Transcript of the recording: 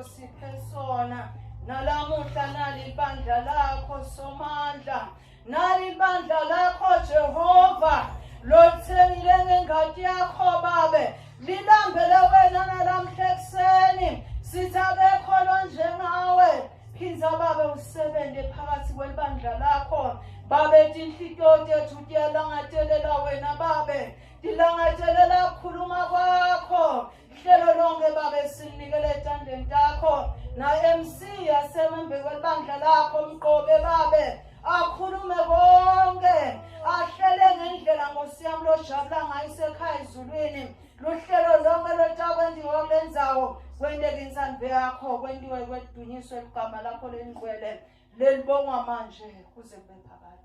siphe sona. Nalamuhla nali bandla lakho somandla. Nali bandla lakho Jehova. Lothengile ngengadi yakho babe. Lilambele wena nalamhla ekuseni. Sithabekho lo njengawe. Phinza babe usebenze phakathi kwebandla lakho. Babe tinhlito tethu tiyalangathelela wena babe. Tilangathelela khuluma kwakho. Hlelo lonke babe sinikele etandleni takho. Na MC yasemembe kwebandla lakho mqobe babe. Akhulume konke. Ahlele ngendlela ngosiyami lojabula ngayo isekhaya ezulwini. Luhlelo lonke lotakwendiwa kulenzawo. Kwendeke insando yakho, kwendiwe kwedunyiswe igama lakho lengcwele. Lelibongwa manje kuze kube phakade.